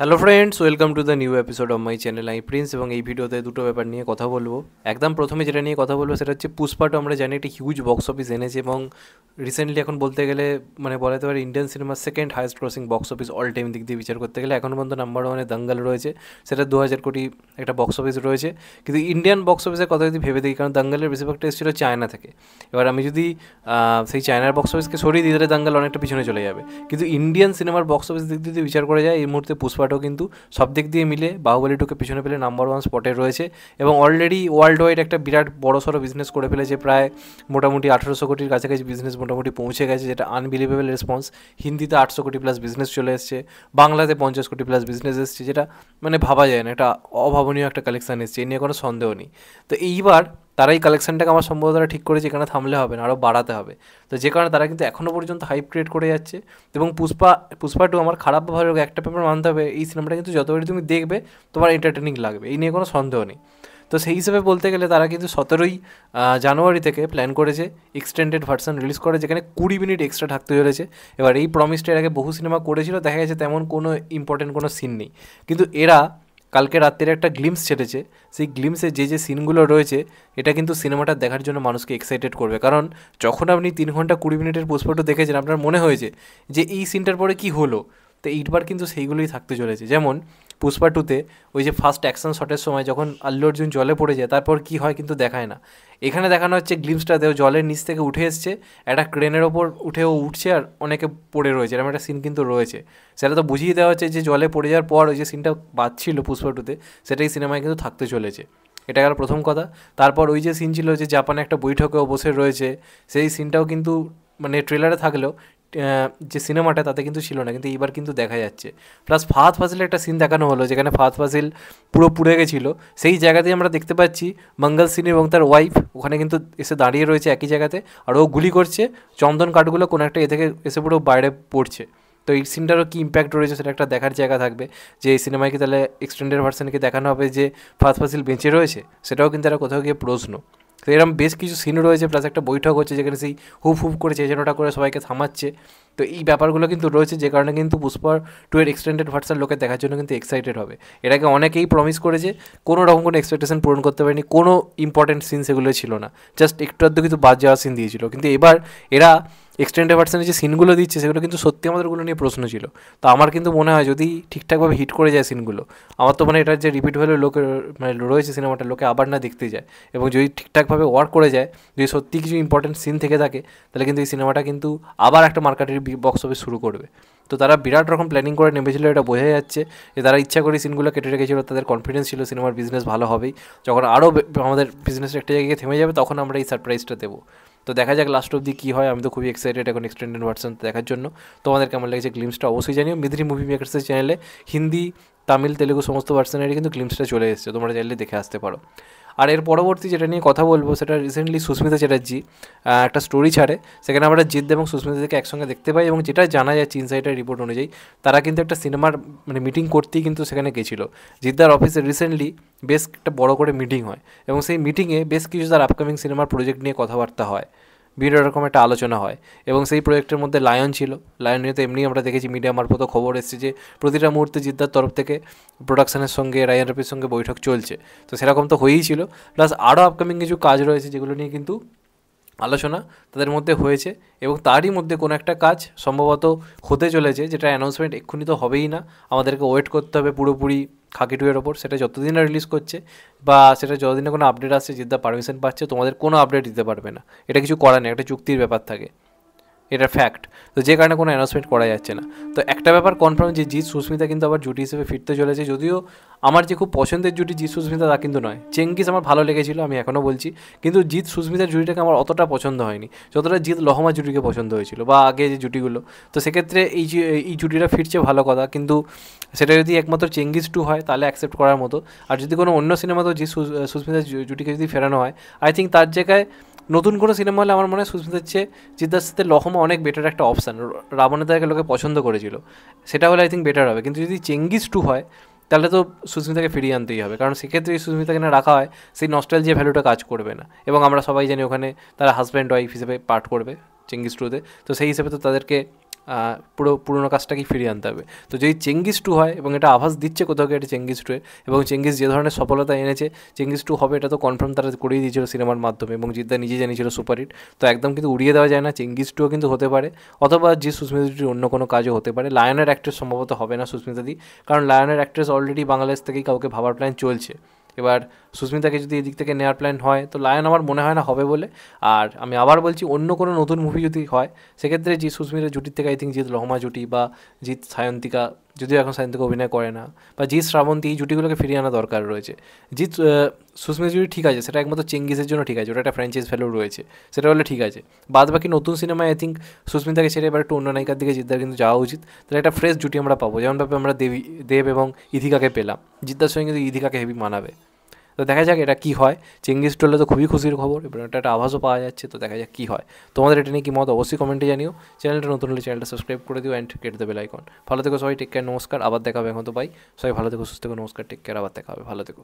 Hello friends, welcome to the new episode of my channel. আমি Prince এবং এই ভিডিওতে দুটো ব্যাপার নিয়ে কথা বলবো। একদম প্রথমে যেটা নিয়ে কথা বলবো সেটা হচ্ছে পুষ্পাটা আমরা জানি একটা হিউজ বক্স অফিস এনেছে এবং রিসেন্টলি এখন বলতে গেলে মানে বলা যেতে পারে ইন্ডিয়ান সিনেমার second highest crossing box office all time দিক দিয়ে বিচার করতে গেলে এখনও পর্যন্ত নাম্বার ওয়ানে দাঙ্গাল রয়েছে, সেটা 2000 কোটি একটা বক্স অফিস রয়েছে। কিন্তু ইন্ডিয়ান বক্স অফিসের কথা যদি ভেবে দেখি, কারণ দাঙ্গালের বেশিরভাগটা এসেছিল চায়না থেকে, এবার আমি যদি সেই চায়নার বক্স অফিসকে সরিয়ে দিই তাহলে দাঙ্গাল অনেকটা পিছনে চলে যাবে। কিন্তু ইন্ডিয়ান সিনেমার বক্স অফিস দিক দিয়ে বিচার করা যায় এই মুহূর্তে পুষ্পাটাও কিন্তু সব দিক দিয়ে মিলে বাহুবলী টুকে পিছনে ফেলে নাম্বার ওয়ান স্পটে রয়েছে এবং অলরেডি ওয়ার্ল্ড ওয়াইড একটা বিরাট বড়সড় বিজনেস করে ফেলেছে। প্রায় মোটামুটি 1800 কোটির কাছাকাছি বিজনেস মোটামুটি পৌঁছে গেছে, যেটা আনবিলিভেবল রেসপন্স। হিন্দিতে 800 কোটি প্লাস বিজনেস চলে এসছে, বাংলাতে 50 কোটি প্লাস বিজনেস এসছে, যেটা মানে ভাবা যায় না, একটা অভাবনীয় একটা কালেকশান এসছে, এই নিয়ে কোনো সন্দেহ নেই। তো এইবার তারা এই কালেকশানটাকে আমার সম্ভবত ঠিক করেছে এখানে থামলে হবে না, আরও বাড়াতে হবে। তো যে কারণে তারা কিন্তু এখনও পর্যন্ত হাইপ ক্রিয়েট করে যাচ্ছে। এবং পুষ্পা টু আমার খারাপ ভালো একটা পেপার মানতে হবে, এই সিনেমাটা কিন্তু যতবারই তুমি দেখবে তোমার এন্টারটেনিং লাগবে, এই নিয়ে কোনো সন্দেহ নেই। তো সেই হিসেবে বলতে গেলে তারা কিন্তু 17ই জানুয়ারি থেকে প্ল্যান করেছে এক্সটেন্ডেড ভার্সন রিলিজ করে, যেখানে 20 মিনিট এক্সট্রা থাকতে চলেছে। এবার এই প্রমিসটা এর আগে বহু সিনেমা করেছিল, দেখা গেছে তেমন কোনো ইম্পর্টেন্ট কোনো সিন নেই, কিন্তু এরা কালকে রাত্রে একটা গ্লিমস ছেড়েছে। সেই গ্লিমসে যে সিনগুলো রয়েছে এটা কিন্তু সিনেমাটা দেখার জন্য মানুষকে এক্সাইটেড করবে। কারণ যখন আপনি 3 ঘন্টা 20 মিনিটের পুষ্পাটা দেখেছেন, আপনার মনে হয়েছে যে এই সিনটার পরে কি হলো, তো এইবার কিন্তু সেইগুলোই থাকতে চলেছে। যেমন পুষ্পা টুতে ওই যে ফার্স্ট অ্যাকশন শটের সময় যখন আল্লু অর্জুন জলে পড়ে যায়, তারপর কি হয় কিন্তু দেখায় না। এখানে দেখানো হচ্ছে গ্লিমসটাতেও জলের নিচ থেকে উঠে এসছে, একটা ক্রেনের ওপর উঠেও উঠছে আর অনেকে পড়ে রয়েছে, এরকম একটা সিন কিন্তু রয়েছে। সেটা তো বুঝিয়ে দেওয়া হচ্ছে যে জলে পড়ে যাওয়ার পর ওই যে সিনটা বাজছিল পুষ্পা টুতে, সেটাই সিনেমায় কিন্তু থাকতে চলেছে। এটা গেল প্রথম কথা। তারপর ওই যে সিন ছিল যে জাপানে একটা বৈঠকেও বসে রয়েছে, সেই সিনটাও কিন্তু মানে ট্রেলারে থাকলেও যে সিনেমাটা তাতে কিন্তু ছিল না, কিন্তু এইবার কিন্তু দেখা যাচ্ছে। প্লাস ফাহাদ ফাজিলের একটা সিন দেখানো হলো, যেখানে ফাহাদ ফাজিল পুরো পুড়ে গেছিলো, সেই জায়গাতেই আমরা দেখতে পাচ্ছি মঙ্গল সিং এবং তার ওয়াইফ ওখানে কিন্তু এসে দাঁড়িয়ে রয়েছে একই জায়গাতে, আর ও গুলি করছে, চন্দন কাঠগুলো কোনো একটা থেকে এসে পুরো বাইরে পড়ছে। তো এই সিনটারও কী ইম্প্যাক্ট রয়েছে সেটা একটা দেখার জায়গা থাকবে, যে এই সিনেমায় কি তাহলে এক্সটেন্ডেড ভার্সনকে দেখানো হবে যে ফাহাদ ফাজিল বেঁচে রয়েছে, সেটাও কিন্তু একটা কোথাও গিয়ে প্রশ্ন। তো এরকম বেশ কিছু সিন রয়েছে, প্লাস একটা বৈঠক হচ্ছে যেখানে সেই হুপ হুপ করে চেঁচানোটা করে সবাইকে থামাচ্ছে। তো এই ব্যাপারগুলো কিন্তু রয়েছে, যে কারণে কিন্তু পুষ্পা টু এর এক্সটেন্ডেড ভার্সন লোকে দেখার জন্য কিন্তু এক্সাইটেড হবে। এটাকে অনেকেই প্রমিস করেছে, কোনো রকম কোনো এক্সপেকটেশন পূরণ করতে পারেনি, কোনো ইম্পর্টেন্ট সিন সেগুলো ছিল না, জাস্ট একটু আধটু কিন্তু বাদ যাওয়ার সিন দিয়েছিল। কিন্তু এবার এরা এক্সটেন্ডেড ভার্সনে যে সিনগুলো দিচ্ছে সেগুলো কিন্তু সত্যি আমাদেরগুলো নিয়ে প্রশ্ন ছিল। তো আমার কিন্তু মনে হয় যদি ঠিকঠাকভাবে হিট করে যায় সিনগুলো, আমার তো মানে এটার যে রিপিট ভ্যালু লোকের মানে রয়েছে সিনেমাটা, লোকে আবার না দেখতে যায়, এবং যদি ঠিকঠাকভাবে ওয়ার্ক করে যায়, যদি সত্যি কিছু ইম্পর্টেন্ট সিন থেকে থাকে, তাহলে কিন্তু এই সিনেমাটা কিন্তু আবার একটা মার্কেটের বক্স অফিস শুরু করবে। তো তারা বিরাট রকম প্ল্যানিং করে নেমেছিল, এটা বোঝা যাচ্ছে যে তারা ইচ্ছা করে সিনগুলো কেটে রেখেছিল, তাদের কনফিডেন্স ছিল সিনেমার বিজনেস ভালো হবেই। যখন আরও আমাদের বিজনেস একটা জায়গায় থেমে যাবে, তখন আমরা এই সারপ্রাইজটা দেবো। তো দেখা যাক লাস্ট অবধি কী হয়। আমি তো খুবই এক্সাইটেড এখন এক্সটেন্ডেড ভার্সন দেখার জন্য। তোমাদের কেমন লেগেছে গ্লিমসটা অবশ্যই জানিও। মিদ্রি মুভি মেকার্সের চ্যানেলে হিন্দি, তামিল, তেলেগু সমস্ত ভার্সনেরই কিন্তু গ্লিমসটা চলে এসেছে, তোমরা চাইলে দেখে আসতে পারো। আর এর পরবর্তী যেটা নিয়ে কথা বলবো সেটা রিসেন্টলি সুস্মিতা চ্যাটার্জি একটা স্টোরি ছাড়ে, সেখানে আমরা জিৎ এবং সুস্মিতাকে একসঙ্গে দেখতে পাই, এবং যেটা জানা যাচ্ছে ইনসাইডার রিপোর্ট অনুযায়ী তারা কিন্তু একটা সিনেমার মানে মিটিং করতেই কিন্তু সেখানে গেছিলো। জিদ্দার অফিসে রিসেন্টলি বেশ একটা বড় করে মিটিং হয়, এবং সেই মিটিংয়ে বেশ কিছু তার আপকামিং সিনেমার প্রজেক্ট নিয়ে কথাবার্তা হয়, বিভিন্ন রকম একটা আলোচনা হয়। এবং সেই প্রজেক্টের মধ্যে লায়ন ছিল। লায়ন নিয়ে তো এমনি আমরা দেখেছি মিডিয়া মারফত খবর এসেছে যে প্রতিটা মুহূর্তে জিদ্দার তরফ থেকে প্রোডাকশনের সঙ্গে রায়ান রফির সঙ্গে বৈঠক চলছে। তো সেরকম তো হয়েই ছিল, প্লাস আরও আপকামিং কিছু কাজ রয়েছে যেগুলো নিয়ে কিন্তু আলোচনা তাদের মধ্যে হয়েছে, এবং তারই মধ্যে কোনো একটা কাজ সম্ভবত হতে চলেছে, যেটা অ্যানাউন্সমেন্ট এক্ষুনি তো হবেই না, আমাদেরকে ওয়েট করতে হবে পুরোপুরি খাকি টুয়ের ওপর। সেটা যতদিন না রিলিজ করছে বা সেটা যতদিনে কোনো আপডেট আসছে, জিদ্দা পারমিশন পাচ্ছে, তোমাদের কোনো আপডেট দিতে পারবে না, এটা কিছু করার নেই, একটা চুক্তির ব্যাপার থাকে, এটা ফ্যাক্ট। তো যে কারণে কোনো অ্যানাউন্সমেন্ট করা যাচ্ছে না। তো একটা ব্যাপার কনফার্ম যে জিৎ সুস্মিতা কিন্তু আবার জুটি হিসেবে ফিরতে চলেছে, যদিও আমার যে খুব পছন্দের জুটি জিৎ সুস্মিতা তা কিন্তু নয়। চেঙ্গিস আমার ভালো লেগেছিল, আমি এখনও বলছি, কিন্তু জিৎ সুস্মিতার জুটিটাকে আমার অতটা পছন্দ হয়নি যতটা জিৎ লহমা জুটিকে পছন্দ হয়েছিল বা আগে যে জুটিগুলো। তো সেক্ষেত্রে এই জুটিটা ফিরছে ভালো কথা, কিন্তু সেটা যদি একমাত্র চেঙ্গিস 2 হয় তাহলে অ্যাকসেপ্ট করার মতো। আর যদি কোনো অন্য সিনেমাতেও জিৎ সুস্মিতার জুটিকে যদি ফেরানো হয়, আই থিঙ্ক তার জায়গায় নতুন কোনো সিনেমা হলে আমার মনে হয় সুস্মিতার চেয়ে জিদ্দার সাথে লহমা অনেক বেটার একটা অপশান। রাবণের তাকে লোকে পছন্দ করেছিল, সেটা হলে আই থিঙ্ক বেটার হবে। কিন্তু যদি চেঙ্গিস 2 হয় তাহলে তো সুস্মিতাকে ফিরিয়ে আনতেই হবে, কারণ সেক্ষেত্রে যদি সুস্মিতাকে না রাখা হয় সেই নস্টালজিয়া ভ্যালুটা কাজ করবে না, এবং আমরা সবাই জানি ওখানে তারা হাজব্যান্ড ওয়াইফ হিসেবে পার্ট করবে চেঙ্গিস 2-তে। তো সেই হিসেবে তো তাদেরকে পুরো পুরোনো কাজটাকেই ফিরিয়ে আনতে হবে। তো যদি চেঙ্গিস 2 হয়, এবং এটা আভাস দিচ্ছে কোথাও গিয়ে এটা চেঙ্গিস 2 এবং চেঙ্গিস যে ধরনের সফলতা এনেছে, চেঙ্গিস 2 হবে এটা তো কনফার্ম তারা করেই দিয়েছিল সিনেমার মাধ্যমে, এবং জিদ্দা নিজে জানিয়েছিল সুপারহিট। তো একদম কিন্তু উড়িয়ে দেওয়া যায় না, চেঙ্গিস 2ও কিন্তু হতে পারে, অথবা যে সুস্মিতাদির অন্য কোনো কাজও হতে পারে। লায়নের অ্যাক্ট্রেস সম্ভবত হবে না সুস্মিতাদি, কারণ লায়নের অ্যাক্ট্রেস অলরেডি বাংলাদেশ থেকেই কাউকে ভাবার প্ল্যান চলছে। এবার সুস্মিতাকে যদি এদিক থেকে নেওয়ার প্ল্যান হয়, তো লায়ন আমার মনে হয় না হবে বলে। আর আমি আবার বলছি, অন্য কোনো নতুন মুভি যদি হয়, সেক্ষেত্রে জিৎ সুস্মিতার জুটির থেকে আই থিঙ্ক জিৎ রহমা জুটি বা জিৎ সায়ন্তিকা, যদিও এখন সায়ন্তিকা অভিনয় করে না, বা জিৎ শ্রাবন্তী, এই জুটিগুলোকে ফিরিয়ে আনা দরকার রয়েছে। জিৎ সুস্মিতা জুটি ঠিক আছে, সেটা একমাত্র চেঙ্গিসের জন্য ঠিক আছে, ওটা একটা ফ্র্যাঞ্চাইজ ভ্যালু রয়েছে, সেটা হলে ঠিক আছে। বাদ বাকি নতুন সিনেমায় আই থিঙ্ক সুস্মিতাকে ছেড়ে এবার একটু অন্য নায়িকার দিকে জিদ্দার কিন্তু যাওয়া উচিত, তাহলে একটা ফ্রেশ জুটি আমরা পাবো, যেমনভাবে আমরা দেব এবং ইধিকাকে পেলাম। জিদ্দার সঙ্গে কিন্তু ইধিকাকে হেভি মানাবে। তো দেখা যাক এটা কী হয়। চেঙ্গিস টুলে তো খুবই খুশির খবর, এবার এটা একটা আভাসও পাওয়া যাচ্ছে, তো দেখা যাক কী হয়। তোমাদের এটা নিয়ে কি মত অবশ্যই কমেন্টে জানিও। চ্যানেলটা নতুন হলে চ্যানেলটা সাবস্ক্রাইব করে দিও and get the bell icon. ভালো থেকো সবাই, টেক কেয়ার, নমস্কার, আবার দেখা হবে এখন। তো বাই, সবাই ভালো থেকো, সুস্থ থেকো, নমস্কার, টেক কেয়ার, আবার দেখা হবে, ভালো থেকো।